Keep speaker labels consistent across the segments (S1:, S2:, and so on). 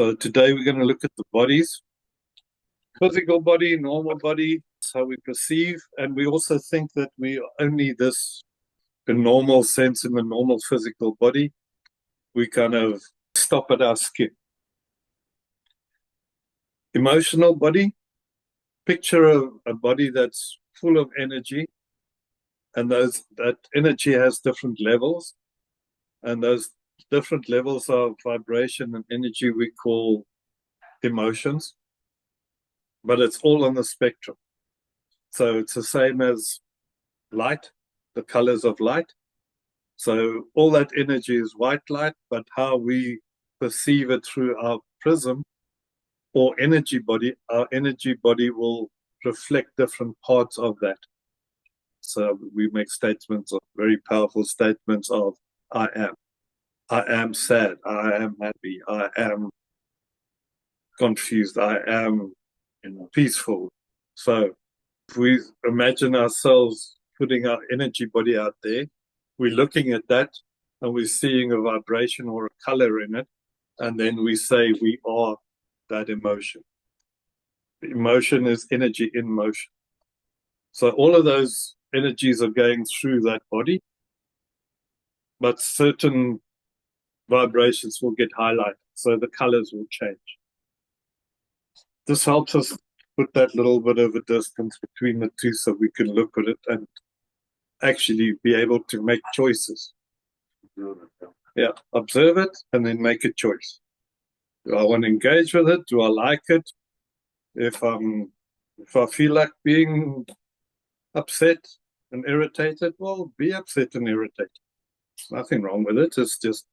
S1: So today we're going to look at the bodies. Physical body, normal body, it's how we perceive. And we also think that we are only this, the normal sense in the normal physical body. We kind of stop at our skin. Emotional body, picture a body that's full of energy. And that energy has different levels. And those different levels of vibration and energy we call emotions. But it's all on the spectrum. So it's the same as light, the colors of light. So all that energy is white light, but how we perceive it through our prism or energy body, our energy body will reflect different parts of that. So we make statements, of very powerful statements of I am sad, I am happy, I am confused, I am peaceful. So if we imagine ourselves putting our energy body out there, we're looking at that and we're seeing a vibration or a color in it, and then we say we are that emotion. The emotion is energy in motion. So all of those energies are going through that body, but certain vibrations will get highlighted, so the colors will change. This helps us put that little bit of a distance between the two so we can look at it and actually be able to make choices. Yeah, observe it and then make a choice. Do I want to engage with it? Do I like it? If I feel like being upset and irritated, well, be upset and irritated. There's nothing wrong with it. It's just...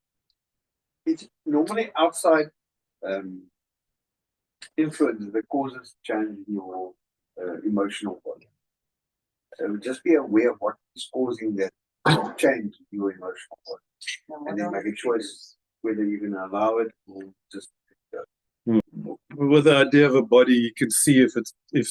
S2: It's normally outside influence that causes change in your emotional body. So just be aware of what is causing that change in your emotional body. And then make a choice whether you're going to allow it or just go.
S1: With the idea of a body, you can see if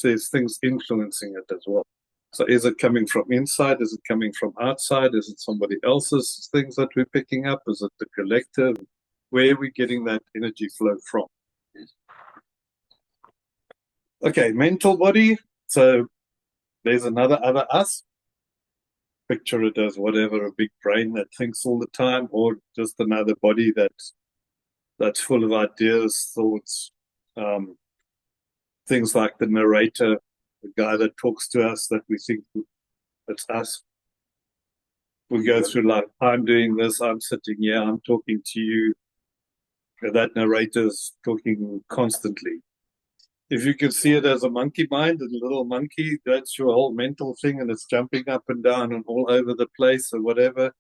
S1: there's things influencing it as well. So is it coming from inside? Is it coming from outside? Is it somebody else's things that we're picking up? Is it the collective? Where are we getting that energy flow from? Okay, mental body. So there's another us. Picture it as whatever, a big brain that thinks all the time, or just another body that's full of ideas, thoughts, things like the narrator, the guy that talks to us that we think it's us. We go through life, I'm doing this, I'm sitting here, I'm talking to you. That narrator's talking constantly. If you can see it as a monkey mind, a little monkey, that's your whole mental thing, and it's jumping up and down and all over the place or whatever.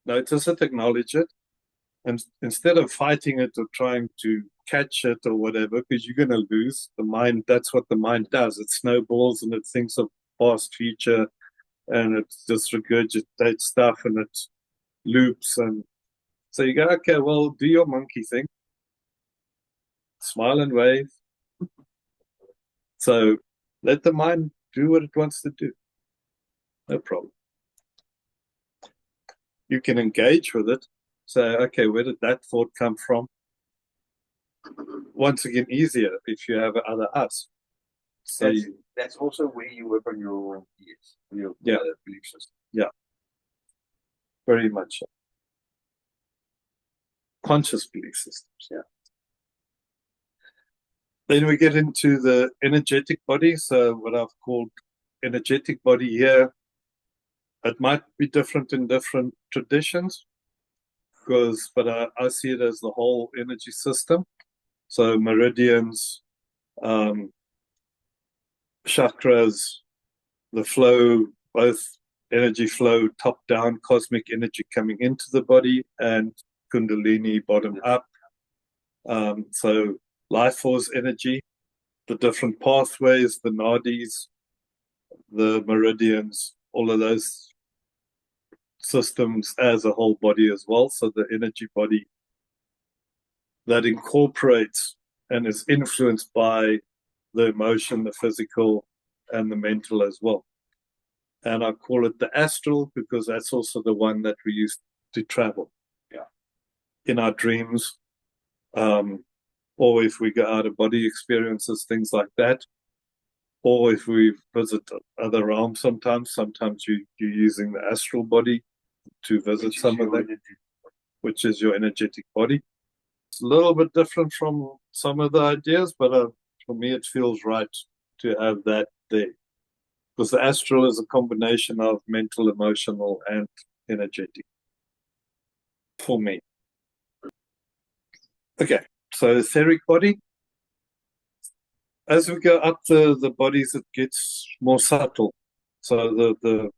S1: Notice it, acknowledge it. And instead of fighting it or trying to catch it or whatever, because you're going to lose, the mind, that's what the mind does. It snowballs and it thinks of past, future, and it just regurgitates stuff and it loops. And so you go, okay, well, do your monkey thing. Smile and wave. So let the mind do what it wants to do. No problem. You can engage with it. Say, okay, where did that thought come from? Once again, easier if you have other us. So
S2: that's also where you work on your belief system.
S1: Yeah, very much so. Conscious belief systems, yeah. Then we get into the energetic body. So what I've called energetic body here, it might be different in different traditions, but I see it as the whole energy system. So meridians, chakras, the flow, both energy flow, top down, cosmic energy coming into the body, and kundalini bottom up. So life force energy, the different pathways, the nadis, the meridians, all of those systems as a whole body as well. So the energy body that incorporates and is influenced by the emotion, the physical, and the mental as well. And I call it the astral because that's also the one that we use to travel.
S2: Yeah.
S1: In our dreams, or if we go out of body experiences, things like that, or if we visit other realms sometimes you're using the astral body to visit some of that, which is your energetic body. It's a little bit different from some of the ideas, but for me it feels right to have that there. Because the astral is a combination of mental, emotional, and energetic for me. Okay, so etheric body. As we go up the bodies, it gets more subtle. So the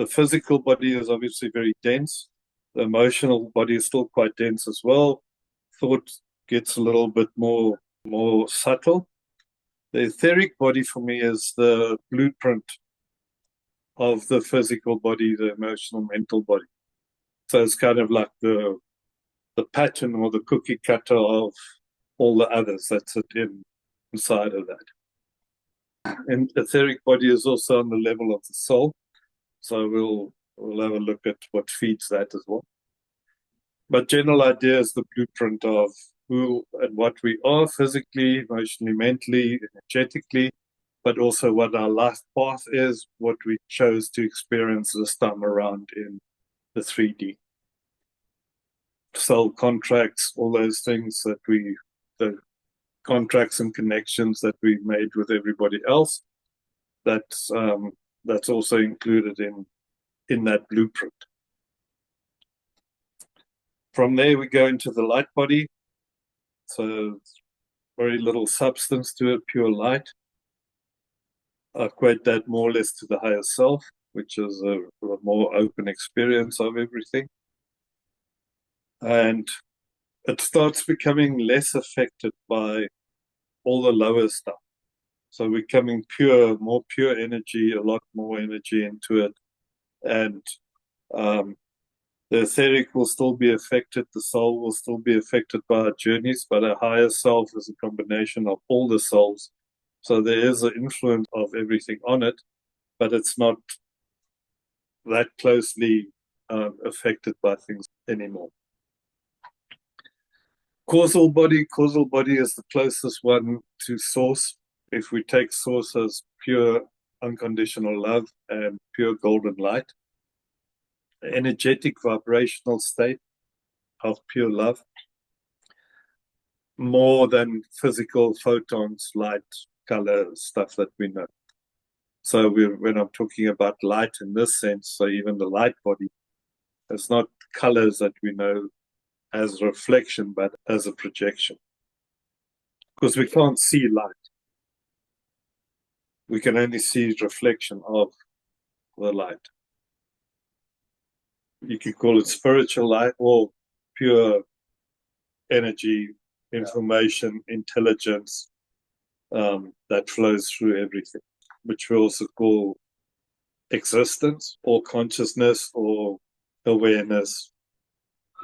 S1: physical body is obviously very dense. The emotional body is still quite dense as well. Thought gets a little bit more subtle. The etheric body for me is the blueprint of the physical body, the emotional, mental body. So it's kind of like the pattern or the cookie cutter of all the others that sit inside of that. And etheric body is also on the level of the soul. So we'll have a look at what feeds that as well. But general idea is the blueprint of who and what we are physically, emotionally, mentally, energetically, but also what our life path is, what we chose to experience this time around in the 3D. Soul contracts, all those things that the contracts and connections that we made with everybody else, that's also included in that blueprint. From there we go into the light body. So very little substance to it, pure light. I equate that more or less to the higher self, which is a more open experience of everything. And it starts becoming less affected by all the lower stuff. So we're coming pure, more pure energy, a lot more energy into it. And the etheric will still be affected, the soul will still be affected by our journeys, but our higher self is a combination of all the souls. So there is an influence of everything on it, but it's not that closely affected by things anymore. Causal body is the closest one to source. If we take source as pure unconditional love and pure golden light, the energetic vibrational state of pure love, more than physical photons, light, color, stuff that we know. So when I'm talking about light in this sense, so even the light body, it's not colors that we know as a reflection, but as a projection. Because we can't see light. We can only see reflection of the light. You could call it spiritual light or pure energy, information, intelligence that flows through everything, which we also call existence or consciousness or awareness,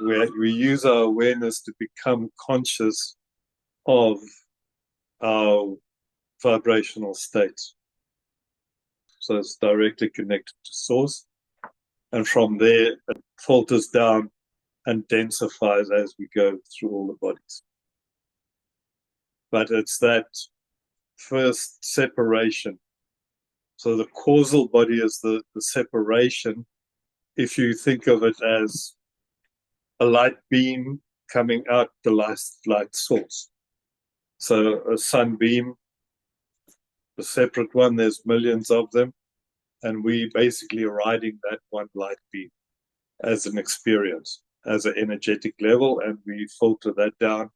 S1: where we use our awareness to become conscious of our vibrational states. So it's directly connected to source. And from there, it filters down and densifies as we go through all the bodies. But it's that first separation. So the causal body is the separation. If you think of it as a light beam coming out the light source. So a sunbeam, a separate one, there's millions of them. And we basically are riding that one light beam as an experience, as an energetic level, and we filter that down,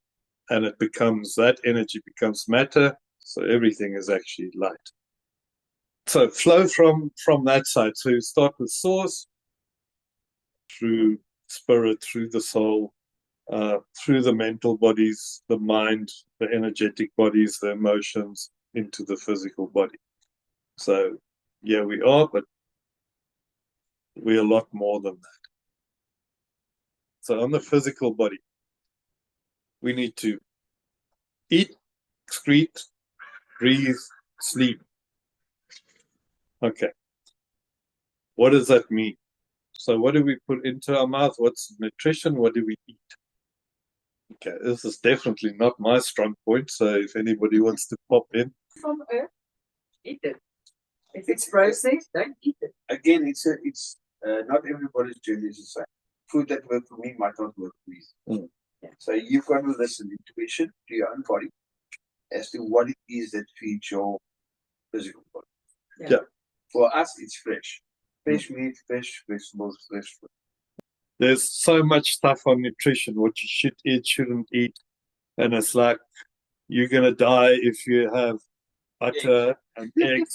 S1: and that energy becomes matter, so everything is actually light. So flow from that side. So you start with source, through spirit, through the soul, through the mental bodies, the mind, the energetic bodies, the emotions, into the physical body. So yeah, we are, but we're a lot more than that. So on the physical body, we need to eat, excrete, breathe, sleep. Okay. What does that mean? So what do we put into our mouth? What's nutrition? What do we eat? Okay, this is definitely not my strong point, so if anybody wants to pop in.
S3: From Earth, eat it. If it's processed, don't eat it.
S2: Again, it's not everybody's journey is the same. Food that works for me might not work for you.
S1: Mm.
S3: Yeah.
S2: So you've got to listen intuition to your own body as to what it is that feeds your physical body.
S1: Yeah.
S2: For us, it's fresh. Fresh meat, fresh vegetables, fresh food.
S1: There's so much stuff on nutrition, what you should eat, shouldn't eat. And it's like, you're going to die if you have butter and eggs.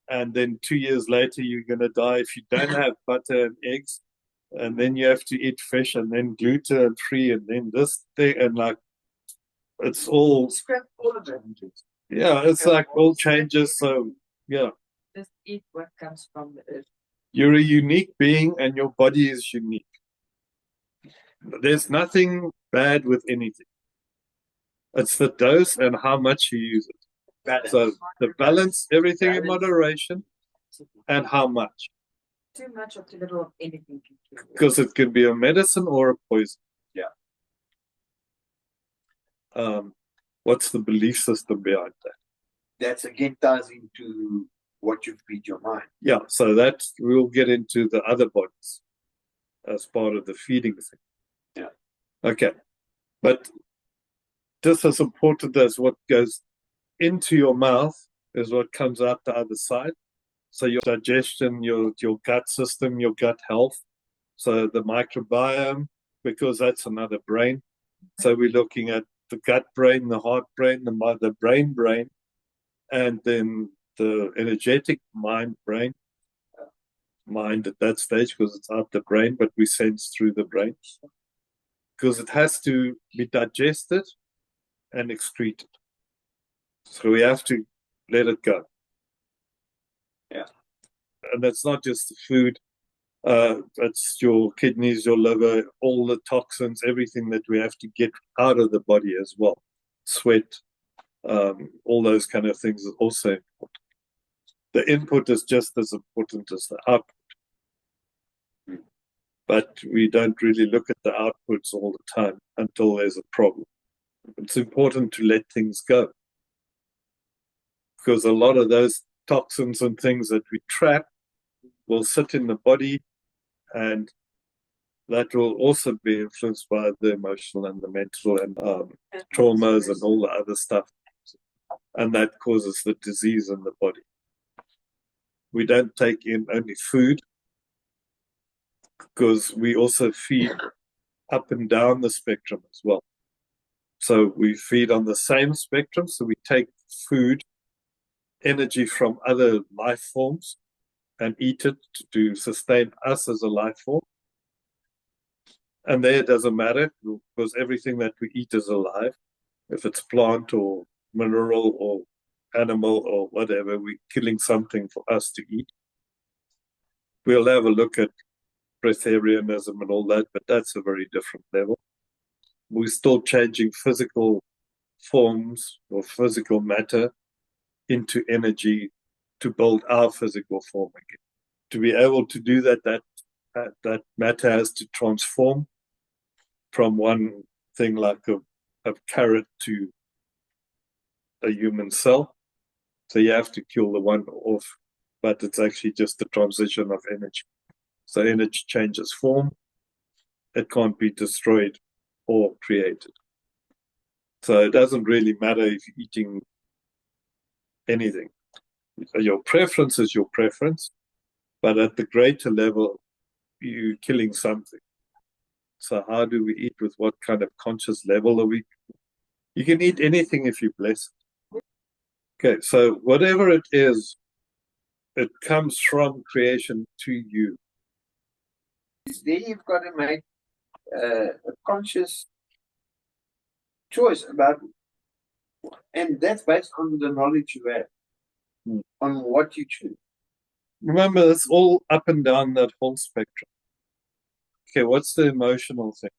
S1: And then 2 years later, you're going to die if you don't have butter and eggs. And then you have to eat fish and then gluten free and then this thing. And like, it's all.
S3: Scrap all of it.
S1: Yeah, it's like all changes. So, yeah.
S3: Just eat what comes from the earth.
S1: You're a unique being and your body is unique. There's nothing bad with anything. It's the dose and how much you use it.
S2: Balance.
S1: So the balance, everything in moderation, and how much.
S3: Too much or too little of anything can kill you.
S1: Because it can be a medicine or a poison.
S2: Yeah.
S1: What's the belief system behind that?
S2: That's again ties into what you feed your mind.
S1: Yeah, so that we'll get into the other bodies as part of the feeding thing.
S2: Yeah.
S1: Okay. But just as important as what goes into your mouth is what comes out the other side. So your digestion, your gut system, your gut health. So the microbiome, because that's another brain. So we're looking at the gut brain, the heart brain, the brain, and then the energetic mind at that stage, because it's out the brain, but we sense through the brain. Because it has to be digested and excreted. So we have to let it go.
S2: Yeah.
S1: And that's not just the food. It's your kidneys, your liver, all the toxins, everything that we have to get out of the body as well. Sweat, all those kind of things is also important. The input is just as important as the output. But we don't really look at the outputs all the time until there's a problem. It's important to let things go. Because a lot of those toxins and things that we trap will sit in the body, and that will also be influenced by the emotional and the mental and traumas and all the other stuff. And that causes the disease in the body. We don't take in only food, because we also feed up and down the spectrum as well. So we feed on the same spectrum, so we take food, energy from other life forms, and eat it to sustain us as a life form. And there it doesn't matter, because everything that we eat is alive. If it's plant or mineral or animal or whatever, we're killing something for us to eat. We'll have a look at breatharianism and all that, but that's a very different level. We're still changing physical forms or physical matter into energy to build our physical form again. To be able to do that, that matter has to transform from one thing like a carrot to a human cell. So you have to kill the one off, but it's actually just the transition of energy. So energy changes form. It can't be destroyed or created. So it doesn't really matter if you're eating anything. Your preference is your preference, but at the greater level, you're killing something. So how do we eat? With what kind of conscious level are we? You can eat anything if you bless it. Okay, so whatever it is, it comes from creation to you.
S2: Then you've got to make a conscious choice about, and that's based on the knowledge you have, on what you choose.
S1: Remember, it's all up and down that whole spectrum. Okay, what's the emotional thing?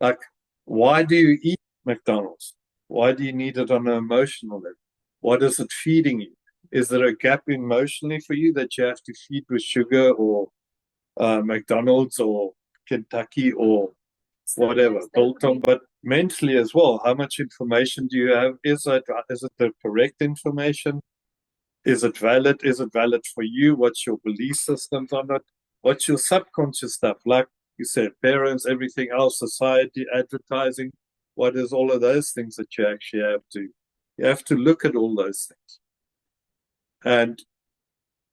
S1: Like, why do you eat McDonald's? Why do you need it on an emotional level? What is it feeding you? Is there a gap emotionally for you that you have to feed with sugar or McDonald's or Kentucky or whatever, Bolton? But mentally as well. How much information do you have? Is it the correct information? Is it valid? Is it valid for you? What's your belief systems on it? What's your subconscious stuff? Like you said, parents, everything else, society, advertising. What is all of those things that you actually have to look at all those things. And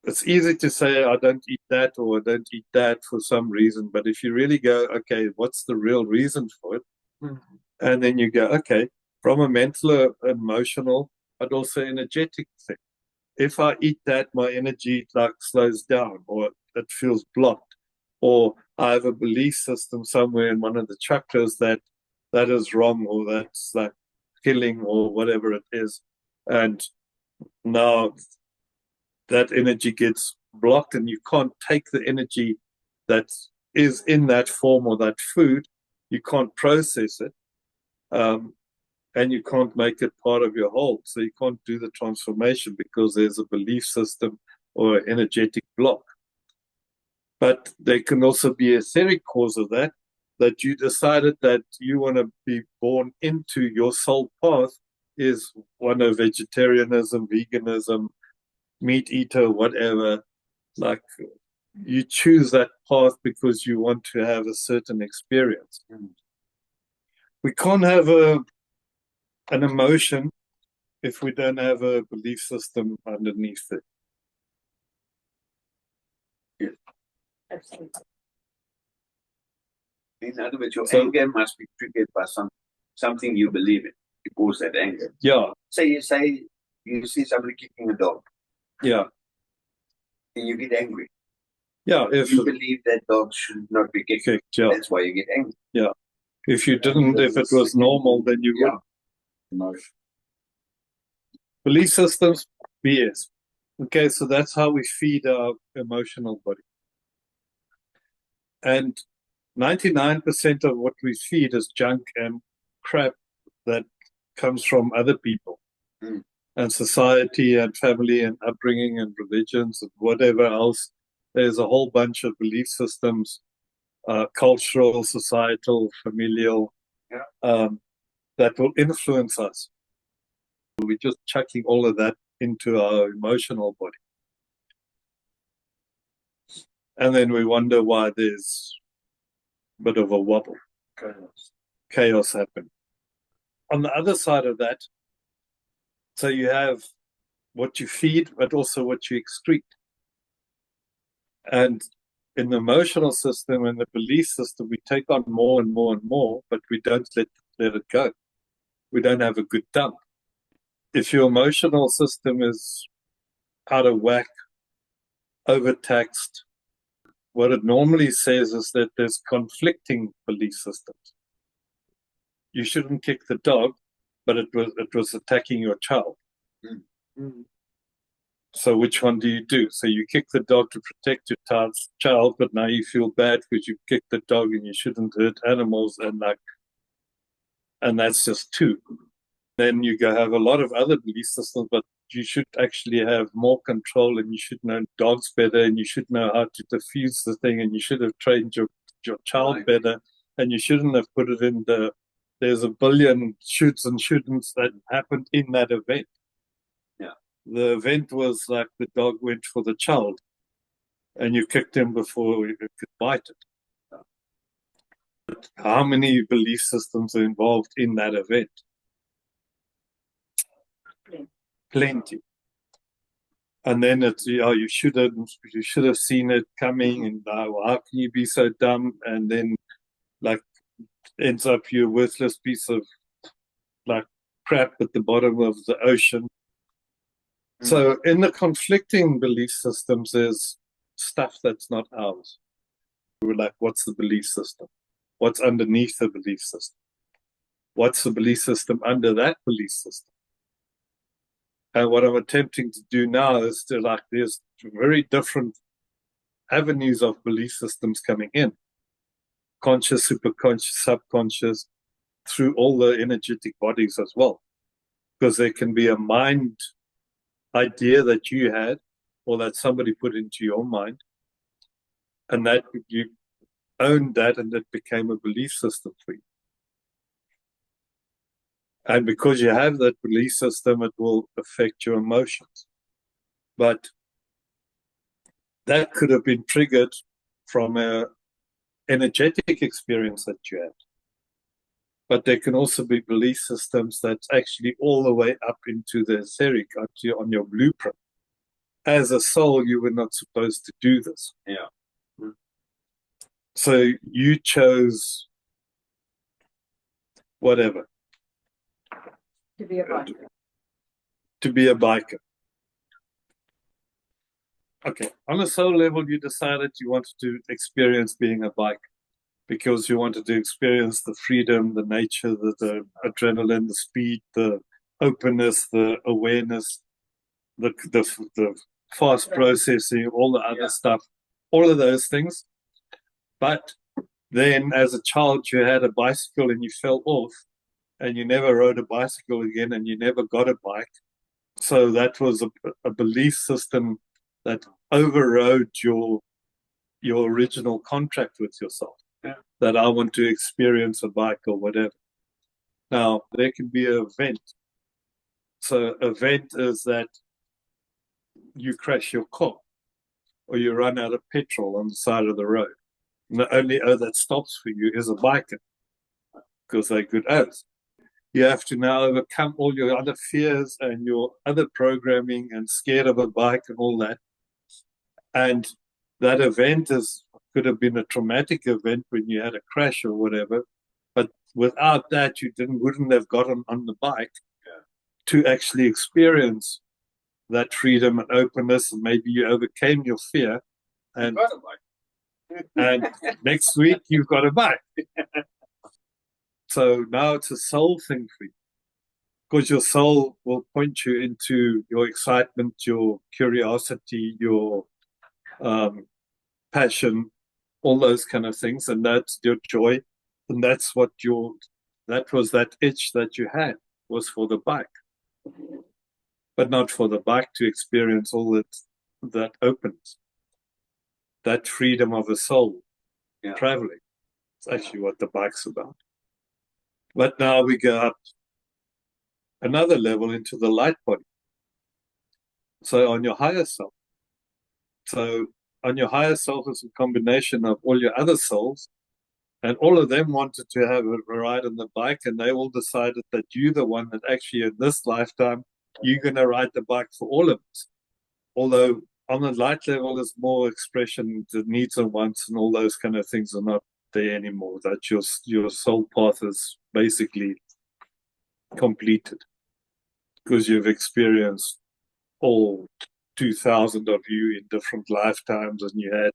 S1: it's easy to say, I don't eat that or I don't eat that for some reason. But if you really go, okay, what's the real reason for it? Mm-hmm. And then you go, okay, from a mental, emotional, but also energetic thing. If I eat that, my energy like slows down, or it feels blocked, or I have a belief system somewhere in one of the chakras that is wrong, or that's like killing, or whatever it is, and now that energy gets blocked, and you can't take the energy that is in that form or that food, you can't process it. And you can't make it part of your whole. So you can't do the transformation because there's a belief system or an energetic block. But there can also be a etheric cause of that you decided that you want to be born into your soul path is one of vegetarianism, veganism, meat eater, whatever. Like you choose that path because you want to have a certain experience. We can't have an emotion if we don't have a belief system underneath it.
S2: Yes.
S3: Absolutely.
S2: In other words, your anger must be triggered by something you believe in to cause that anger.
S1: Yeah.
S2: Say you see somebody kicking a dog.
S1: Yeah.
S2: And you get angry.
S1: Yeah. If
S2: you believe that dog should not be kicked,
S1: yeah.
S2: That's why you get angry.
S1: Yeah. If you didn't, if it was normal, then you would.
S2: Emotion.
S1: Belief systems, BS. Okay, so that's how we feed our emotional body. And 99% of what we feed is junk and crap that comes from other people and society and family and upbringing and religions and whatever else. There's a whole bunch of belief systems, cultural, societal, familial, that will influence us. We're just chucking all of that into our emotional body. And then we wonder why there's a bit of a wobble. Chaos happen. On the other side of that, so you have what you feed, but also what you excrete. And in the emotional system and the belief system, we take on more and more and more, but we don't let it go. We don't have a good dump. If your emotional system is out of whack, overtaxed, what it normally says is that there's conflicting belief systems. You shouldn't kick the dog, but it was attacking your child. So which one do you do? So you kick the dog to protect your child, but now you feel bad because you kicked the dog and you shouldn't hurt animals, and that's just two. Then you go have a lot of other belief systems, but you should actually have more control, and you should know dogs better, and you should know how to diffuse the thing, and you should have trained your child better, and you shouldn't have put it in there's a billion shoots and shootings that happened in that event.
S2: Yeah.
S1: The event was like the dog went for the child, and you kicked him before you could bite it. But how many belief systems are involved in that event? Plenty. And then it's, you should have seen it coming, and how can you be so dumb? And then like ends up you a worthless piece of like crap at the bottom of the ocean. So in the conflicting belief systems, there's stuff that's not ours. We're like, what's the belief system? What's underneath the belief system? What's the belief system under that belief system? And what I'm attempting to do now is to there's very different avenues of belief systems coming in. Conscious, superconscious, subconscious, through all the energetic bodies as well. Because there can be a mind idea that you had or that somebody put into your mind, and that you owned that, and it became a belief system for you. And because you have that belief system, it will affect your emotions. But that could have been triggered from an energetic experience that you had. But there can also be belief systems that's actually all the way up into the etheric, on your blueprint. As a soul, you were not supposed to do this.
S2: Yeah.
S1: So you chose whatever.
S3: To be a biker.
S1: To be a biker. Okay. On a soul level, you decided you wanted to experience being a biker because you wanted to experience the freedom, the nature, the adrenaline, the speed, the openness, the awareness, the fast processing, all the other stuff, all of those things. But then as a child, you had a bicycle and you fell off and you never rode a bicycle again and you never got a bike. So that was a belief system that overrode your original contract with yourself, that I want to experience a bike or whatever. Now, there can be an event. So event is that you crash your car or you run out of petrol on the side of the road. And the only O that stops for you is a biker because they're good O's. You have to now overcome all your other fears and your other programming and scared of a bike and all that. And that event could have been a traumatic event when you had a crash or whatever. But without that, you wouldn't have gotten on the bike to actually experience that freedom and openness. And maybe you overcame your fear. And, and next week, you've got a bike. So now it's a soul thing for you. Because your soul will point you into your excitement, your curiosity, your passion, all those kind of things, and that's your joy, and that's what that was that itch that you had was for the bike, but not for the bike to experience all that openness, that freedom of a soul traveling. It's actually what the bike's about. But now we go up another level into the light body. So on your higher self. So on your higher self is a combination of all your other souls, and all of them wanted to have a ride on the bike, and they all decided that you're the one that actually in this lifetime, you're going to ride the bike for all of us. Although on the light level, there's more expression, the needs and wants and all those kind of things are not there anymore. That your soul path is basically completed because you've experienced all 2,000 of you in different lifetimes, and you had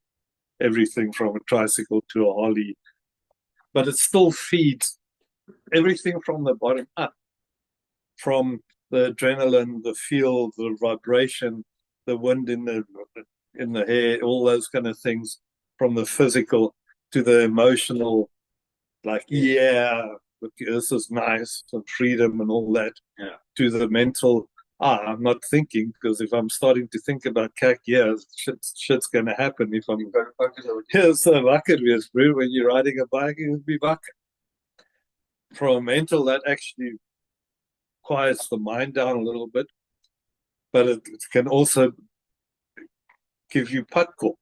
S1: everything from a tricycle to a Harley. But it still feeds everything from the bottom up, from the adrenaline, the feel, the vibration, the wind in the hair, all those kind of things, from the physical to the emotional, like, this is nice, and freedom and all that, to the mental, I'm not thinking, because if I'm starting to think about shit's going to happen. If I'm going to focus on here's the bucket list, bro. When you're riding a bike, you would be bucket. From mental, that actually quiets the mind down a little bit, but it can also give you putcorp.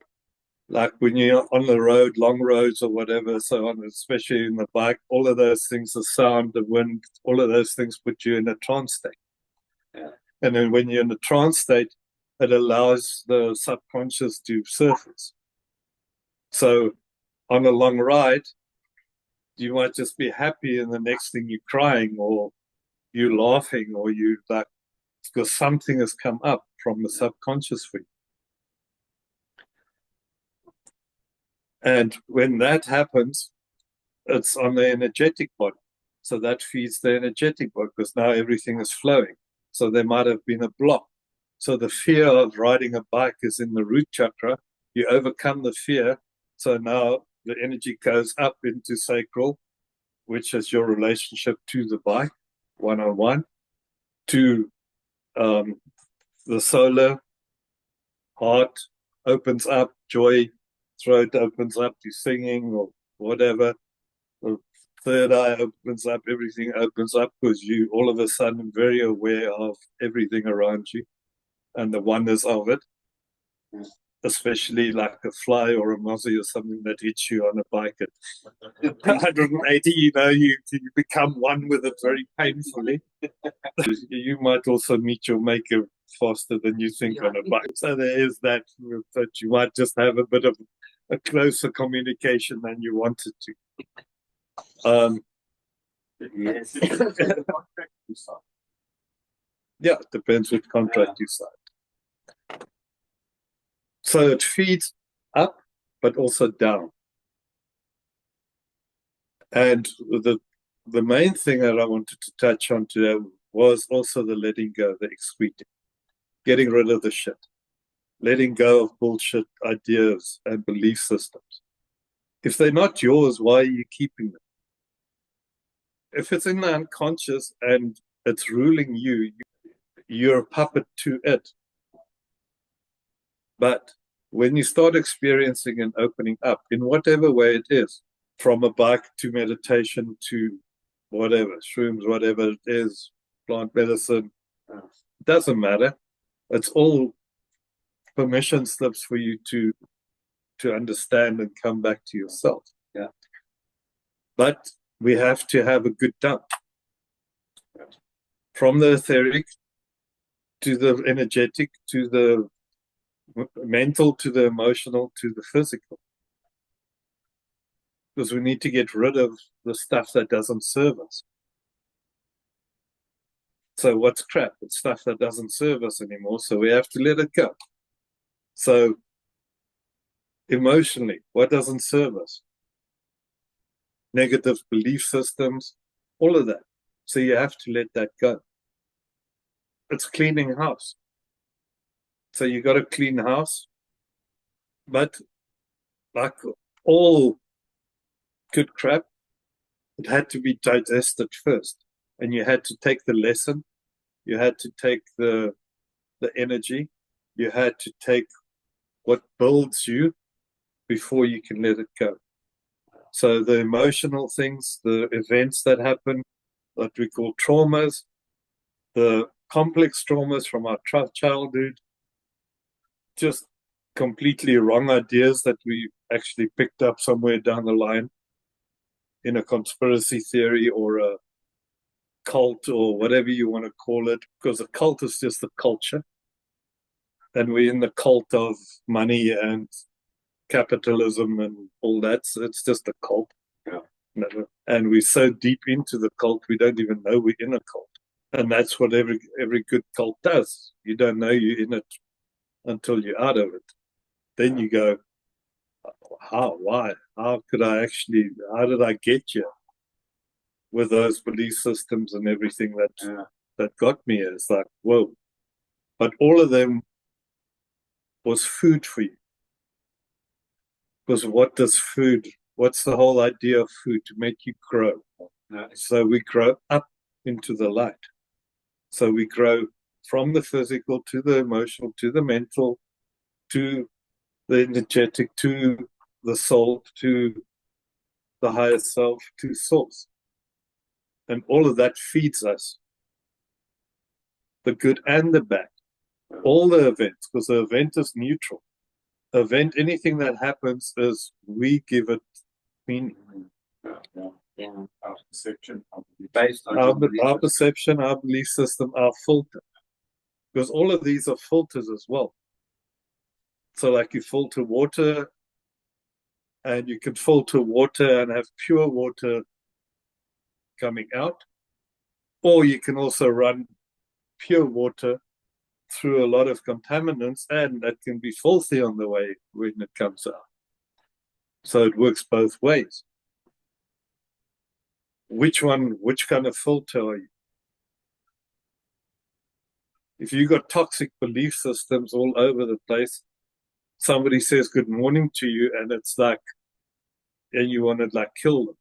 S1: Like when you're on the road, long roads or whatever, so on, especially in the bike, all of those things, the sound, the wind, all of those things put you in a trance state. And then when you're in the trance state, it allows the subconscious to surface. So on a long ride, you might just be happy, and the next thing you're crying or you're laughing or you like, because something has come up from the subconscious for you. And when that happens, it's on the energetic body. So that feeds the energetic body because now everything is flowing. So there might have been a block. So the fear of riding a bike is in the root chakra. You overcome the fear. So now the energy goes up into sacral, which is your relationship to the bike, one-on-one, to the solar, heart opens up, joy, throat opens up to singing or whatever. The third eye opens up, everything opens up because you all of a sudden very aware of everything around you and the wonders of it. Especially like a fly or a mozzie or something that hits you on a bike at 180, you become one with it very painfully. You might also meet your maker faster than you think on a bike. So there is that you might just have a bit of a closer communication than you wanted to.
S2: Yes.
S1: Yeah, it depends which contract you sign. So it feeds up, but also down. And the main thing that I wanted to touch on today was also the letting go, the excreting, getting rid of the shit, letting go of bullshit ideas and belief systems. If they're not yours, why are you keeping them? If it's in the unconscious and it's ruling you, you're a puppet to it. But when you start experiencing and opening up in whatever way it is, from a bike to meditation to whatever, shrooms, whatever it is, plant medicine, doesn't matter. It's all permission slips for you to understand and come back to yourself. Yeah. But we have to have a good dump. From the etheric to the energetic to the mental to the emotional to the physical, because we need to get rid of the stuff that doesn't serve us. So what's crap? It's stuff that doesn't serve us anymore, so we have to let it go. So emotionally, what doesn't serve us? Negative belief systems, all of that. So you have to let that go. It's cleaning house. So you got to clean house, but like all good crap, it had to be digested first. And you had to take the lesson, you had to take the energy, you had to take what builds you before you can let it go. So the emotional things, the events that happen, what we call traumas, the complex traumas from our childhood, just completely wrong ideas that we actually picked up somewhere down the line in a conspiracy theory or a cult or whatever you want to call it, because a cult is just a culture. And we're in the cult of money and capitalism and all that. So it's just a cult. Yeah. And we're so deep into the cult, we don't even know we're in a cult. And that's what every good cult does. You don't know you're in it until you're out of it. Then you go, how, why, how did I get here with those belief systems and everything that got me here? It's like, whoa. But all of them was food for you. Because what's the whole idea of food? To make you grow. So we grow up into the light. So we grow from the physical to the emotional, to the mental, to the energetic, to the soul, to the higher self, to source. And all of that feeds us, the good and the bad, all the events, because the event is neutral. Event, anything that happens is we give it meaning.
S3: Yeah.
S2: Our perception, based on
S1: our perception, our belief system, our filter. Because all of these are filters as well. So like you filter water, and you can filter water and have pure water coming out. Or you can also run pure water through a lot of contaminants, and that can be filthy on the way when it comes out. So it works both ways. Which kind of filter are you? If you got toxic belief systems all over the place, somebody says good morning to you, and it's like, and you want to like kill them,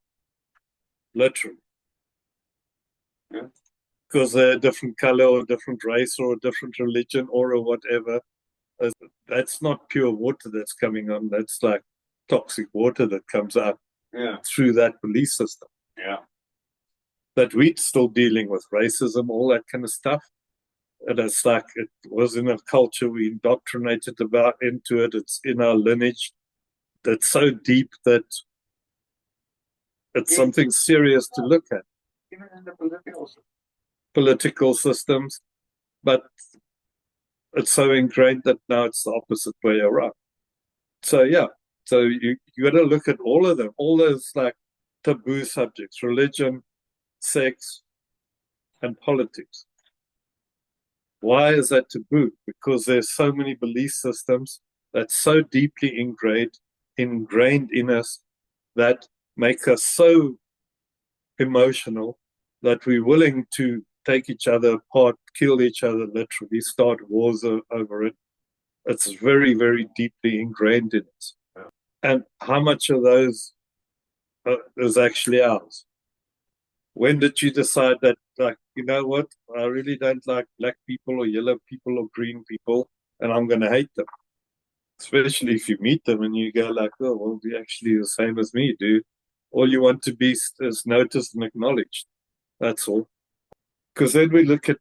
S1: literally. Yeah. Because they're a different color or a different race or a different religion or whatever. That's not pure water that's coming on. That's like toxic water that comes out through that belief system.
S2: Yeah.
S1: That we're still dealing with racism, all that kind of stuff. And it's like it was in a culture we indoctrinated into it. It's in our lineage. That's so deep that it's something serious to look at.
S2: Even in the
S1: political systems, but it's so ingrained that now it's the opposite way around. So yeah, so you got to look at all of them, all those like taboo subjects: religion, sex, and politics. Why is that taboo? Because there's so many belief systems that's so deeply ingrained in us that make us so emotional that we're willing to take each other apart, kill each other, literally start wars over it. It's very, very deeply ingrained in us. And how much of those is actually ours? When did you decide that, like, you know what, I really don't like black people or yellow people or green people, and I'm going to hate them? Especially if you meet them and you go like, oh, well, you're actually the same as me, dude. All you want to be is noticed and acknowledged. That's all. Because then we look at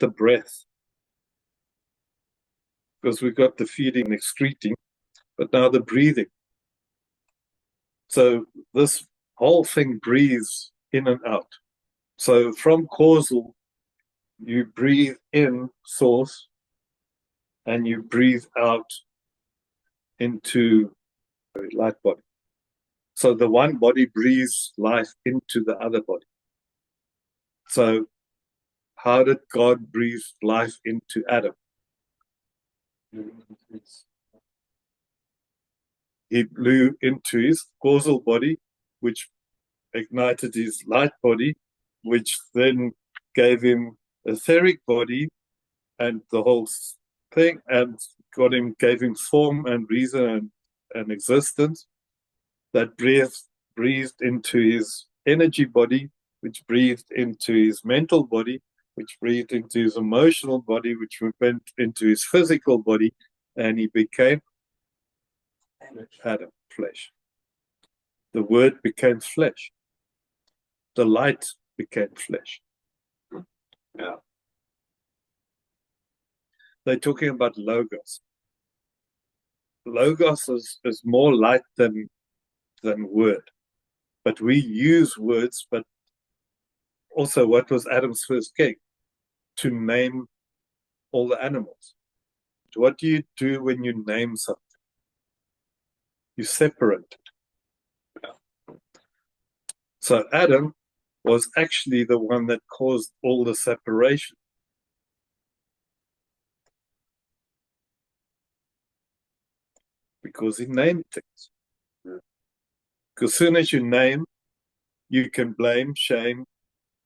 S1: the breath. Because we've got the feeding and excreting, but now the breathing. So this whole thing breathes in and out. So from causal, you breathe in source and you breathe out into light body. So the one body breathes life into the other body. So how did God breathe life into Adam? He blew into his causal body, which ignited his light body, which then gave him etheric body and the whole thing, and gave him form and reason and existence. That breathed into his energy body, which breathed into his mental body, which breathed into his emotional body, which went into his physical body, and he became Adam, flesh. The word became flesh. The light became flesh. Yeah. They're talking about logos. Logos is more light than word. But we use words, but also what was Adam's first gig? To name all the animals. What do you do when you name something? You separate it. Yeah. So Adam was actually the one that caused all the separation. Because he named things. Because as soon as you name, you can blame, shame,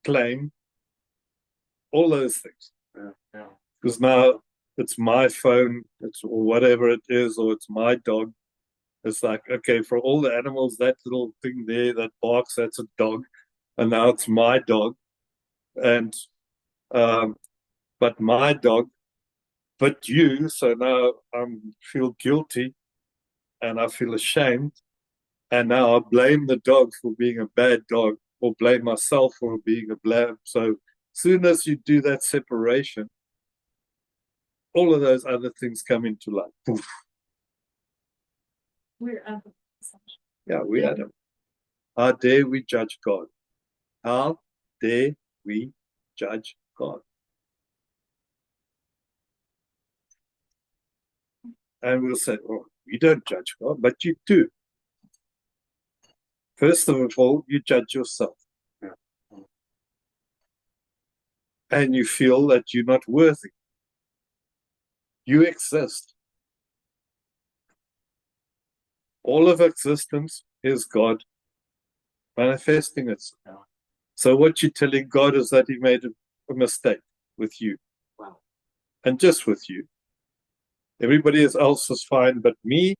S1: claim, all those things. Because now it's my phone, or whatever it is, or it's my dog. It's like, okay, for all the animals, that little thing there that barks, that's a dog. And now it's my dog. And, but my dog, but you, so now I feel guilty and I feel ashamed. And now I blame the dog for being a bad dog, or blame myself for being a blab. So soon as you do that separation, all of those other things come into light. Poof.
S3: We're Adam.
S1: Yeah, we're Adam. How dare we judge God? How dare we judge God? And we'll say, oh, you don't judge God, but you do. First of all, you judge yourself. Yeah. And you feel that you're not worthy. You exist. All of existence is God manifesting itself. Yeah. So what you're telling God is that he made a mistake with you. Wow. And just with you. Everybody else is fine, but me,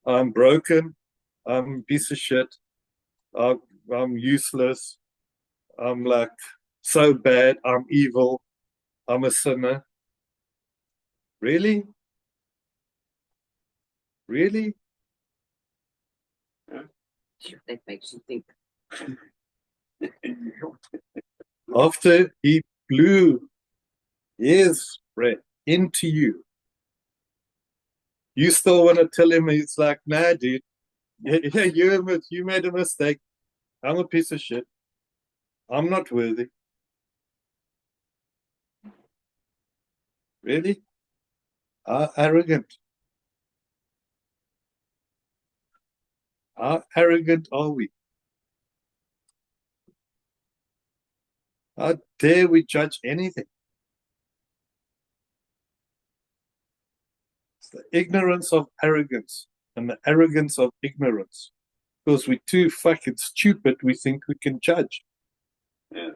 S1: I'm broken. I'm a piece of shit. I'm useless. I'm like so bad. I'm evil. I'm a sinner. Really? Really?
S3: Sure, that makes you think.
S1: After he blew his breath into you, you still want to tell him, he's like, nah, dude, yeah, you made a mistake. I'm a piece of shit. I'm not worthy. Really? How arrogant. How arrogant are we? How dare we judge anything? It's the ignorance of arrogance and the arrogance of ignorance. Because we're too fucking stupid, we think we can judge.
S2: Yeah.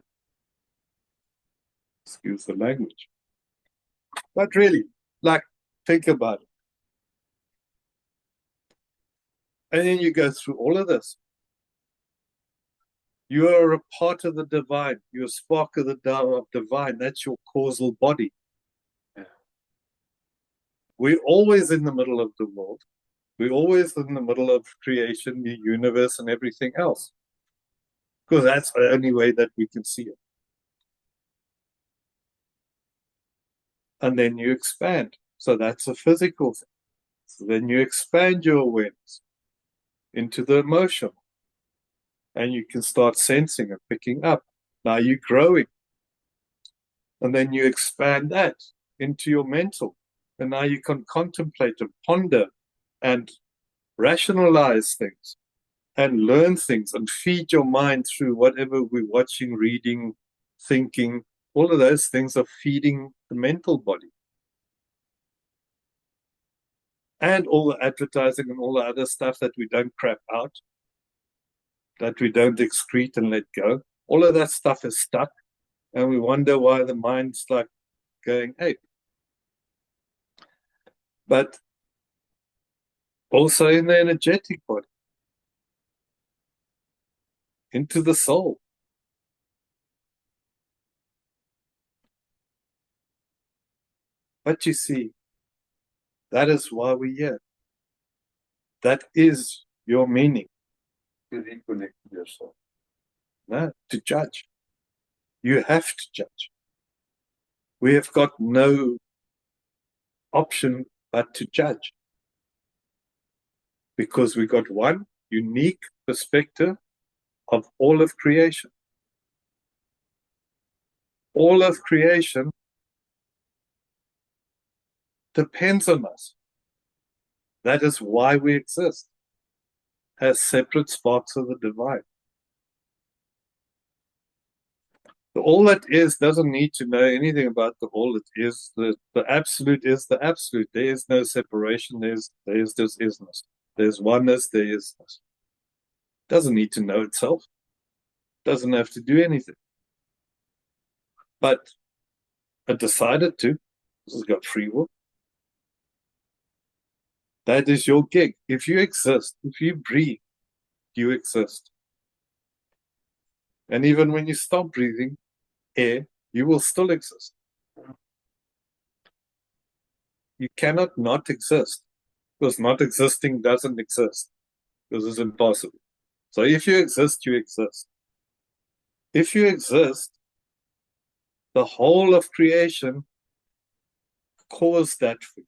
S1: Excuse the language. But really, like, think about it. And then you go through all of this. You are a part of the divine. You're a spark of the divine. That's your causal body.
S2: Yeah.
S1: We're always in the middle of the world. We're always in the middle of creation, the universe, and everything else. Because that's the only way that we can see it. And then you expand. So that's a physical thing. So then you expand your awareness into the emotional. And you can start sensing and picking up. Now you're growing. And then you expand that into your mental. And now you can contemplate and ponder and rationalize things and learn things and feed your mind through whatever we're watching, reading, thinking. All of those things are feeding the mental body. And all the advertising and all the other stuff that we don't crap out, that we don't excrete and let go. All of that stuff is stuck. And we wonder why the mind's like going ape. But also in the energetic body, into the soul. But you see, that is why we're here. That is your meaning.
S2: To reconnect with yourself.
S1: No, to judge. You have to judge. We have got no option but to judge. Because we got one unique perspective of all of creation. All of creation depends on us. That is why we exist as separate sparks of the divine. The all that is doesn't need to know anything about the all that is. The absolute is the absolute. There is no separation. There's just isness. There's oneness, there is isness. Doesn't need to know itself. Doesn't have to do anything. But it decided to. This has got free will. That is your gig. If you exist, if you breathe, you exist. And even when you stop breathing air, you will still exist. You cannot not exist, because not existing doesn't exist, because it's impossible. So if you exist, you exist. If you exist, the whole of creation caused that for you,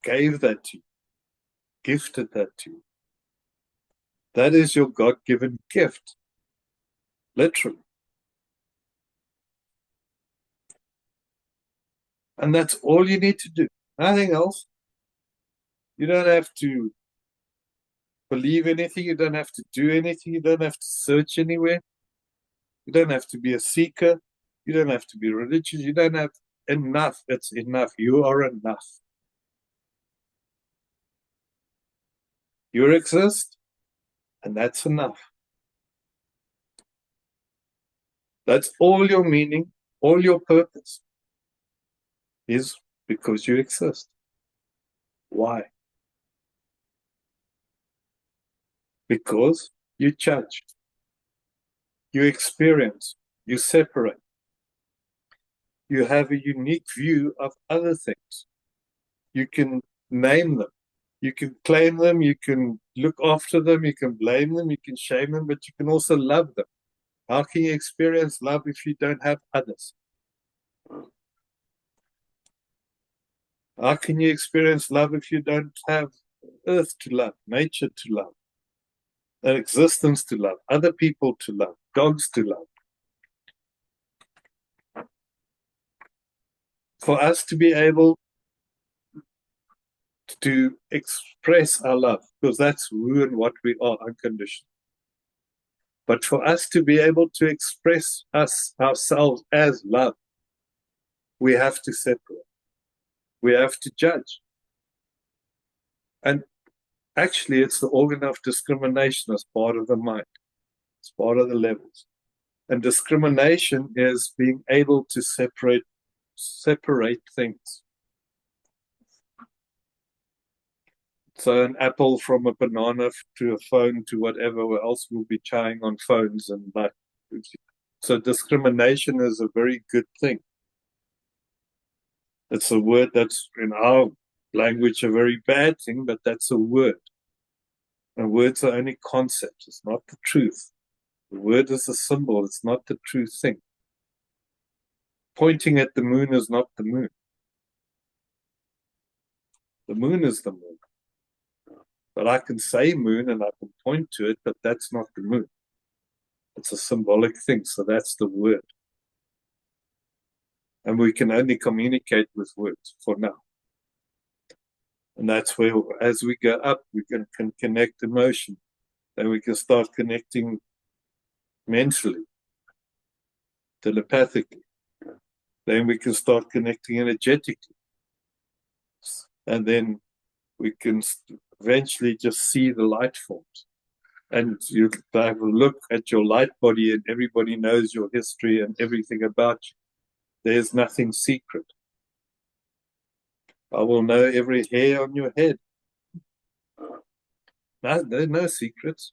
S1: gave that to you, gifted that to you. That is your God-given gift, literally. And that's all you need to do. Nothing else. You don't have to believe anything. You don't have to do anything. You don't have to search anywhere. You don't have to be a seeker. You don't have to be religious. You don't have enough. It's enough. You are enough. You exist, and that's enough. That's all your meaning, all your purpose is because you exist. Why? Because you judge, you experience, you separate. You have a unique view of other things. You can name them. You can claim them, you can look after them, you can blame them, you can shame them, but you can also love them. How can you experience love if you don't have others? How can you experience love if you don't have earth to love, nature to love, an existence to love, other people to love, dogs to love? For us to be able to express our love, because that's who and what we are, unconditional. But for us to be able to express ourselves as love, we have to separate. We have to judge. And actually, it's the organ of discrimination as part of the mind. It's part of the levels. And discrimination is being able to separate things. So an apple from a banana to a phone to whatever else will be trying on phones and like. So discrimination is a very good thing. It's a word that's in our language a very bad thing, but that's a word. And words are only concepts. It's not the truth. The word is a symbol. It's not the true thing. Pointing at the moon is not the moon. The moon is the moon. But I can say moon and I can point to it, but that's not the moon. It's a symbolic thing, so that's the word. And we can only communicate with words for now. And that's where, as we go up, we can connect emotion. Then we can start connecting mentally, telepathically. Then we can start connecting energetically. And then we can eventually just see the light forms. And you have a look at your light body and everybody knows your history and everything about you. There's nothing secret. I will know every hair on your head. No, there are no secrets.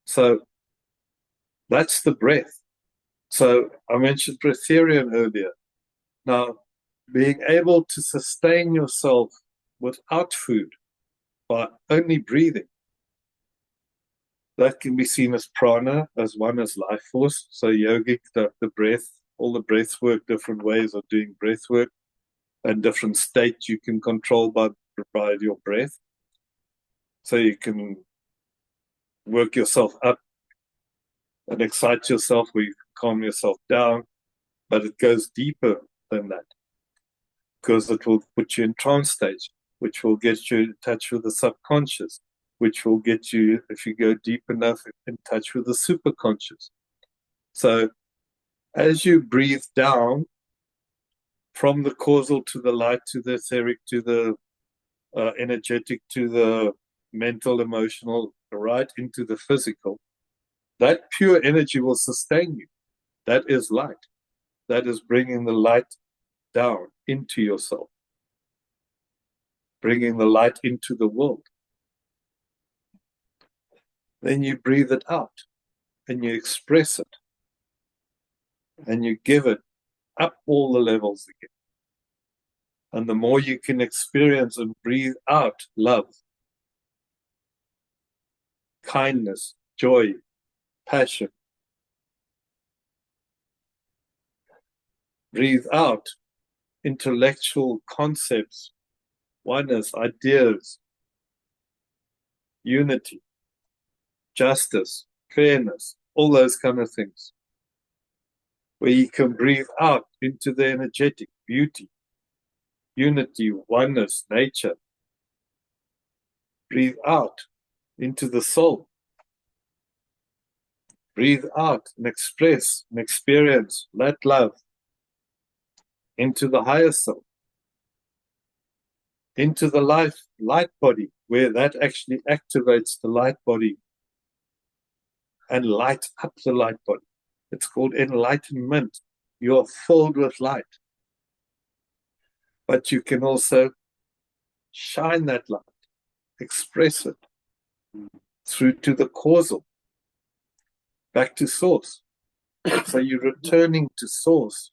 S1: So that's the breath. So I mentioned breatharian earlier. Now, being able to sustain yourself without food by only breathing, that can be seen as prana, as one as life force. So yogic, the breath, all the breath work, different ways of doing breath work, and different states you can control by your breath. So you can work yourself up and excite yourself, where you can calm yourself down, but it goes deeper than that, because it will put you in trance stage, which will get you in touch with the subconscious, which will get you, if you go deep enough, in touch with the superconscious. So as you breathe down from the causal to the light, to the etheric, to the energetic, to the mental, emotional, right into the physical, that pure energy will sustain you. That is light. That is bringing the light down into yourself, bringing the light into the world. Then you breathe it out and you express it and you give it up all the levels again. And the more you can experience and breathe out love, kindness, joy, passion, breathe out intellectual concepts, oneness, ideas, unity, justice, fairness, all those kind of things, where you can breathe out into the energetic beauty, unity, oneness, nature. Breathe out into the soul. Breathe out and express and experience that love into the higher soul, into the light body, where that actually activates the light body and light up the light body. It's called enlightenment. You are filled with light. But you can also shine that light, express it through to the causal, back to source. So you're returning to source